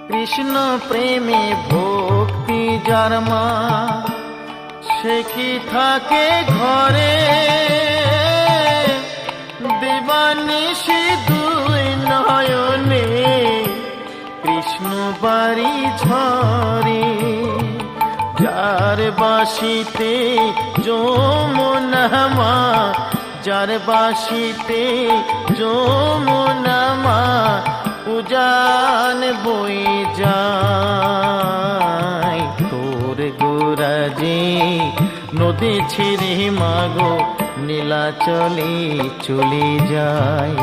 কৃষ্ণ প্রেমে ভক্তি যার মা, সে কি থাকে ঘরে, দিবানিশি দুই নয়নে কৃষ্ণ বাড়ি ঝরে। যার বাসিতে যমুনা মা, যার বাসিতে যমুনা মা, উজান বই যায়। তোর গোরাজে নদী ছিঁড়ে মাগো নীলাচলে চলে যায়।